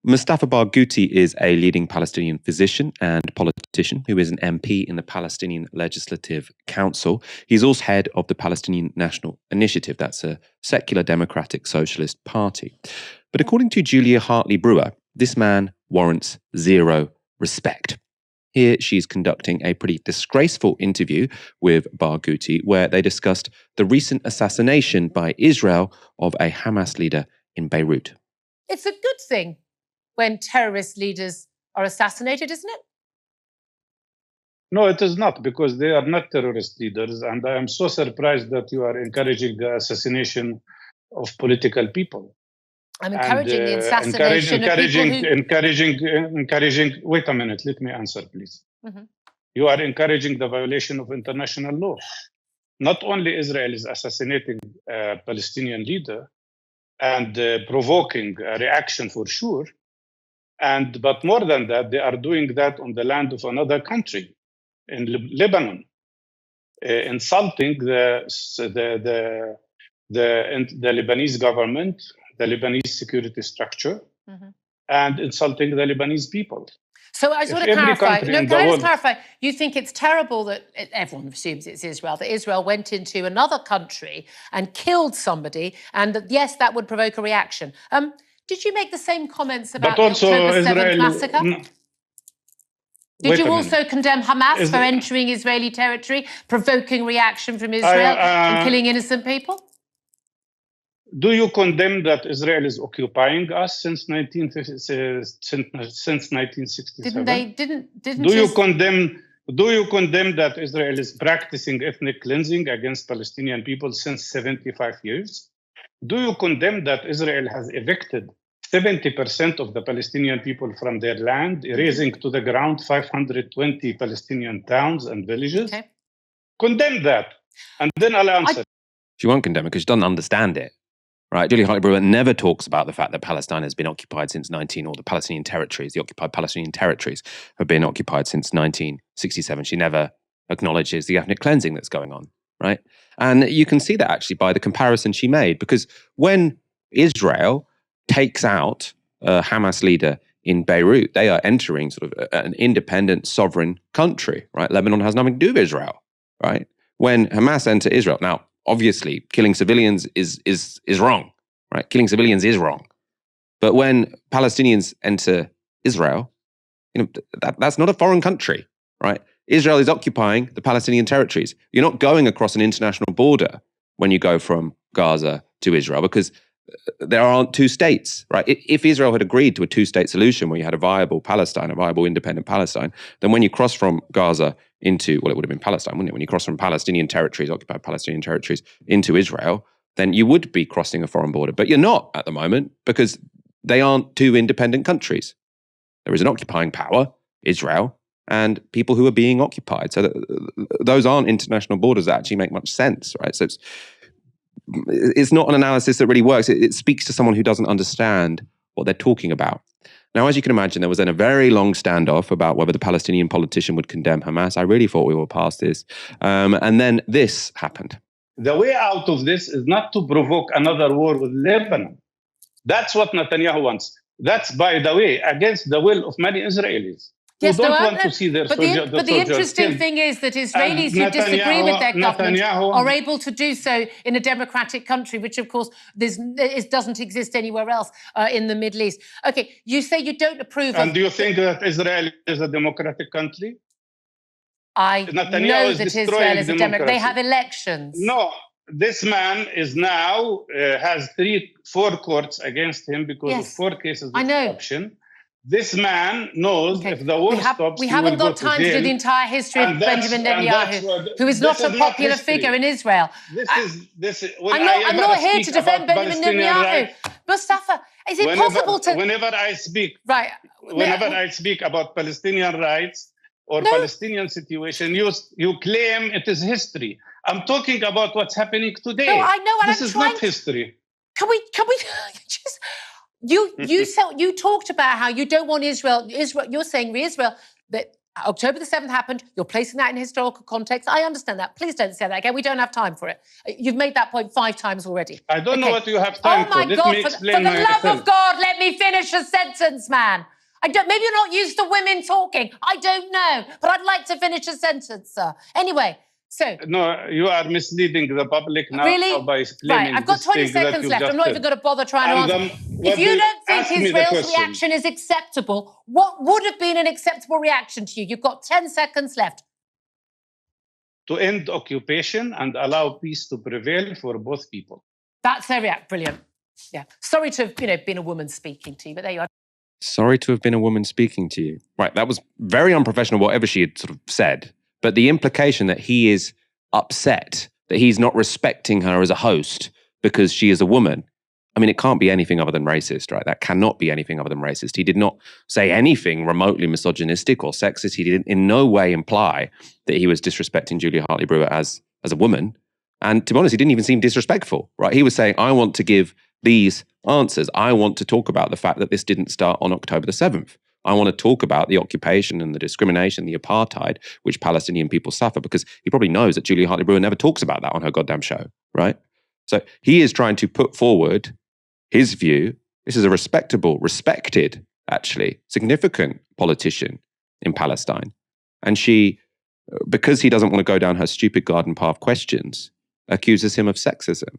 Mustafa Barghouti is a leading Palestinian physician and politician who is an MP in the Palestinian Legislative Council. He's also head of the Palestinian National Initiative. That's a secular democratic socialist party. But according to Julia Hartley Brewer, this man warrants zero respect. Here she's conducting a pretty disgraceful interview with Barghouti where they discussed the recent assassination by Israel of a Hamas leader in Beirut. It's a good thing when terrorist leaders are assassinated, isn't it? No, it is not, because they are not terrorist leaders. And I am so surprised that you are encouraging the assassination of political people. I'm encouraging the assassination of people encouraging. Wait a minute, let me answer, please. Mm-hmm. You are encouraging the violation of international law. Not only Israel is assassinating a Palestinian leader and provoking a reaction for sure, but more than that, they are doing that on the land of another country, in Lebanon, insulting the Lebanese government, the Lebanese security structure, mm-hmm. and insulting the Lebanese people. So I just want to clarify. No, can I just clarify? You think it's terrible that everyone assumes it's Israel, that Israel went into another country and killed somebody, and that, yes, that would provoke a reaction. Did you make the same comments about the October 7th massacre? Did you also condemn Hamas for entering Israeli territory, provoking reaction from Israel and killing innocent people? Do you condemn that Israel is occupying us since 1967? Do you condemn that Israel is practicing ethnic cleansing against Palestinian people since 75 years? Do you condemn that Israel has evicted 70% of the Palestinian people from their land, erasing to the ground 520 Palestinian towns and villages? Okay. Condemn that, and then I'll answer. She won't condemn it because she doesn't understand it. Right, Julia Hartley Brewer never talks about the fact that Palestine has been occupied since or the Palestinian territories, the occupied Palestinian territories have been occupied since 1967. She never acknowledges the ethnic cleansing that's going on, right? And you can see that actually by the comparison she made, because when Israel takes out a Hamas leader in Beirut, they are entering sort of an independent sovereign country, right? Lebanon has nothing to do with Israel, right? When Hamas enter Israel, now, obviously, killing civilians is wrong, right? Killing civilians is wrong. But when Palestinians enter Israel, that's not a foreign country, right? Israel is occupying the Palestinian territories. You're not going across an international border when you go from Gaza to Israel, because there aren't two states, right? If Israel had agreed to a two-state solution where you had a viable Palestine, a viable independent Palestine, then when you cross from Gaza into, well, it would have been Palestine, wouldn't it? When you cross from Palestinian territories, occupied Palestinian territories, into Israel, then you would be crossing a foreign border. But you're not at the moment, because they aren't two independent countries. There is an occupying power, Israel, and people who are being occupied. So those aren't international borders that actually make much sense, right? So it's not an analysis that really works. It speaks to someone who doesn't understand what they're talking about. Now, as you can imagine, there was then a very long standoff about whether the Palestinian politician would condemn Hamas. I really thought we were past this. And then this happened. The way out of this is not to provoke another war with Lebanon. That's what Netanyahu wants. That's, by the way, against the will of many Israelis. Yes, want to see their soldiers. But the interesting thing is that Israelis who disagree with their government are able to do so in a democratic country, which, of course, doesn't exist anywhere else in the Middle East. Okay, you say you don't approve of... And do you think that Israel is a democratic country? I know that Israel is a democracy. They have elections. No, this man is now, has 4 courts against him because of 4 cases of corruption. This man knows if the war stops, we haven't got time to do the entire history of Benjamin Netanyahu, who is not a popular figure in Israel. I'm not here to defend Benjamin Netanyahu. Mustafa, is it possible to... Whenever I speak about Palestinian rights or Palestinian situation, you claim it is history. I'm talking about what's happening today. No, I know, and this is not history. Can we just... You talked about how you don't want Israel. You're saying Israel that October the 7th happened. You're placing that in historical context. I understand that. Please don't say that again. We don't have time for it. You've made that point 5 times already. I don't know what you have time for. Oh my God, for the love of God, let me finish a sentence, man. Maybe you're not used to women talking. I don't know. But I'd like to finish a sentence, sir. Anyway, so... No, you are misleading the public now by claiming right, I've got 20 seconds left. I'm not even going to bother trying to answer. If you don't think Israel's reaction is acceptable, what would have been an acceptable reaction to you? You've got 10 seconds left. To end occupation and allow peace to prevail for both people. That's their reaction. Brilliant. Yeah. Sorry to have, been a woman speaking to you, but there you are. Sorry to have been a woman speaking to you. Right, that was very unprofessional, whatever she had sort of said. But the implication that he is upset, that he's not respecting her as a host because she is a woman, I mean, it can't be anything other than racist, right? That cannot be anything other than racist. He did not say anything remotely misogynistic or sexist. He didn't in no way imply that he was disrespecting Julia Hartley Brewer as a woman. And to be honest, he didn't even seem disrespectful, right? He was saying, I want to give these answers. I want to talk about the fact that this didn't start on October the 7th. I want to talk about the occupation and the discrimination, the apartheid, which Palestinian people suffer, because he probably knows that Julia Hartley Brewer never talks about that on her goddamn show, right? So he is trying to put forward his view. This is a respectable, respected, actually, significant politician in Palestine. And she, because he doesn't want to go down her stupid garden path questions, accuses him of sexism.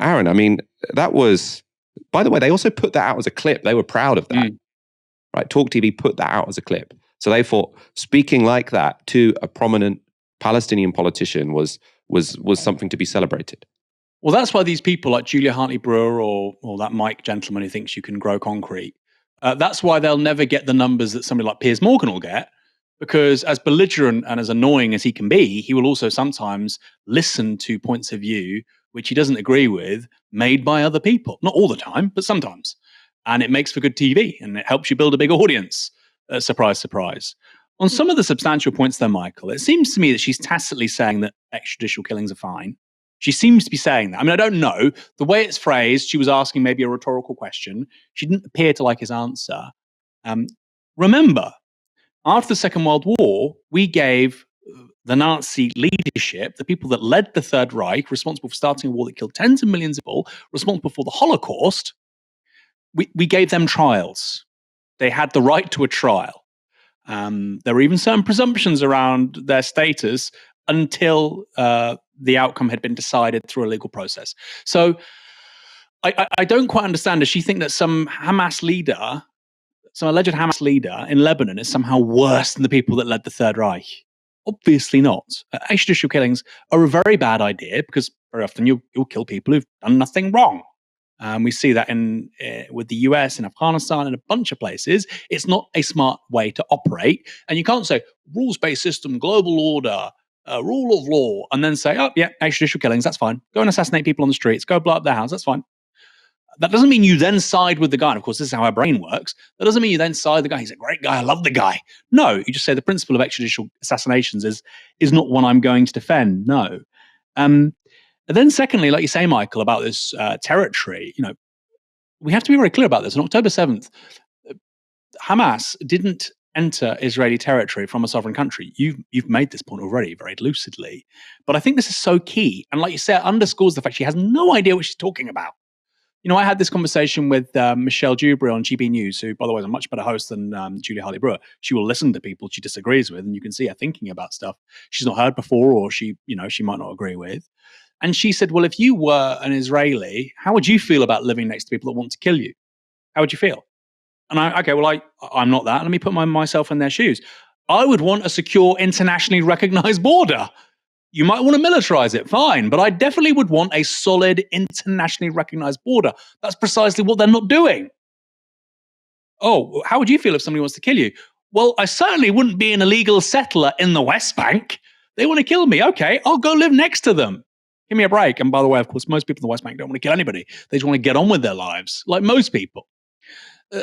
Aaron, I mean, that was, by the way, they also put that out as a clip. They were proud of that. Right? Talk TV put that out as a clip. So they thought speaking like that to a prominent Palestinian politician was something to be celebrated. Well, that's why these people like Julia Hartley Brewer or that Mike gentleman who thinks you can grow concrete, that's why they'll never get the numbers that somebody like Piers Morgan will get, because as belligerent and as annoying as he can be, he will also sometimes listen to points of view which he doesn't agree with, made by other people. Not all the time, but sometimes. And it makes for good TV, and it helps you build a big audience. Surprise, surprise. On some of the substantial points though, Michael, it seems to me that she's tacitly saying that extrajudicial killings are fine. She seems to be saying that. I mean, I don't know. The way it's phrased, she was asking maybe a rhetorical question. She didn't appear to like his answer. Remember, after the Second World War, we gave the Nazi leadership, the people that led the Third Reich, responsible for starting a war that killed tens of millions of people, responsible for the Holocaust, we gave them trials. They had the right to a trial. There were even certain presumptions around their status until the outcome had been decided through a legal process. So I don't quite understand. Does she think that some Hamas leader, some alleged Hamas leader in Lebanon is somehow worse than the people that led the Third Reich? Obviously not. Extrajudicial killings are a very bad idea because very often you'll kill people who've done nothing wrong. We see that with the US, in Afghanistan, and a bunch of places. It's not a smart way to operate. And you can't say rules-based system, global order, rule of law, and then say, oh, yeah, extrajudicial killings, that's fine. Go and assassinate people on the streets. Go blow up their house, that's fine. That doesn't mean you then side with the guy. And of course, this is how our brain works. That doesn't mean you then side with the guy. He's a great guy. I love the guy. No, you just say the principle of extrajudicial assassinations is not one I'm going to defend. No. And then secondly, like you say, Michael, about this territory, we have to be very clear about this. On October 7th, Hamas didn't enter Israeli territory from a sovereign country. You've made this point already very lucidly. But I think this is so key. And like you said, it underscores the fact she has no idea what she's talking about. I had this conversation with Michelle Dewberry on GB News, who, by the way, is a much better host than Julia Hartley Brewer. She will listen to people she disagrees with, and you can see her thinking about stuff she's not heard before, or she might not agree with. And she said, well, if you were an Israeli, how would you feel about living next to people that want to kill you? How would you feel? And I'm not that. Let me put myself in their shoes. I would want a secure, internationally recognized border. You might want to militarize it, fine. But I definitely would want a solid, internationally recognized border. That's precisely what they're not doing. Oh, how would you feel if somebody wants to kill you? Well, I certainly wouldn't be an illegal settler in the West Bank. They want to kill me. Okay, I'll go live next to them. Give me a break. And by the way, of course, most people in the West Bank don't want to kill anybody. They just want to get on with their lives, like most people.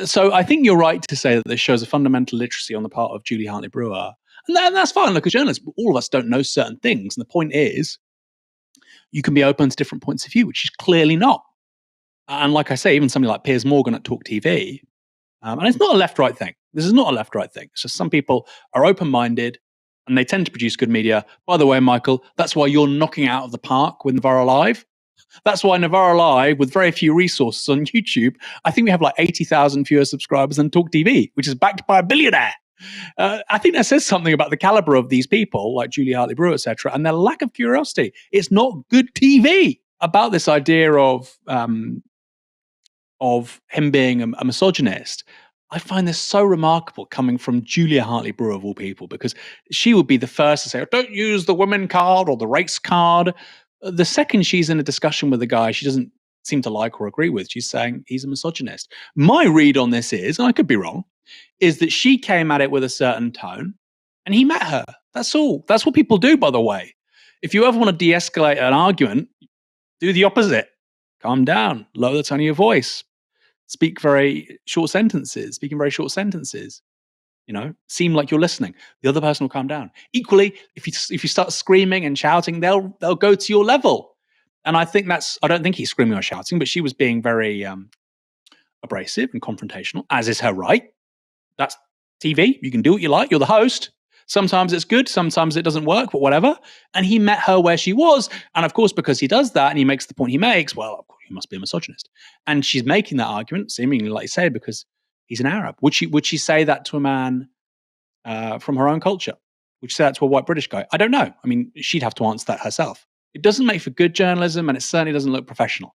So I think you're right to say that this shows a fundamental literacy on the part of Julia Hartley Brewer. And that's fine. Look, as journalists, all of us don't know certain things. And the point is, you can be open to different points of view, which is clearly not. And like I say, even something like Piers Morgan at Talk TV, and it's not a left-right thing. This is not a left-right thing. It's just some people are open-minded and they tend to produce good media. By the way, Michael, that's why you're knocking out of the park with Novara Live. That's why Novara Live, with very few resources on YouTube, I think we have like 80,000 fewer subscribers than Talk TV, which is backed by a billionaire. I think that says something about the caliber of these people, like Julia Hartley Brewer, etc., and their lack of curiosity. It's not good TV. About this idea of him being a misogynist, I find this so remarkable coming from Julia Hartley Brewer, of all people, because she would be the first to say, don't use the women card or the race card. The second she's in a discussion with a guy she doesn't seem to like or agree with, she's saying he's a misogynist. My read on this is, and I could be wrong, is that she came at it with a certain tone and he met her. That's all. That's what people do, by the way. If you ever want to de-escalate an argument, do the opposite. Calm down. Lower the tone of your voice. Speak in very short sentences. Seem like you're listening. The other person will calm down. Equally, if you start screaming and shouting, they'll go to your level. And I think I don't think he's screaming or shouting, but she was being very abrasive and confrontational, as is her right. That's TV. You can do what you like. You're the host. Sometimes it's good. Sometimes it doesn't work, but whatever. And he met her where she was. And of course, because he does that and he makes the point he makes, well, of course, he must be a misogynist. And she's making that argument, seemingly, like you say, because he's an Arab. Would she say that to a man from her own culture? Would she say that to a white British guy? I don't know. I mean, she'd have to answer that herself. It doesn't make for good journalism, and it certainly doesn't look professional.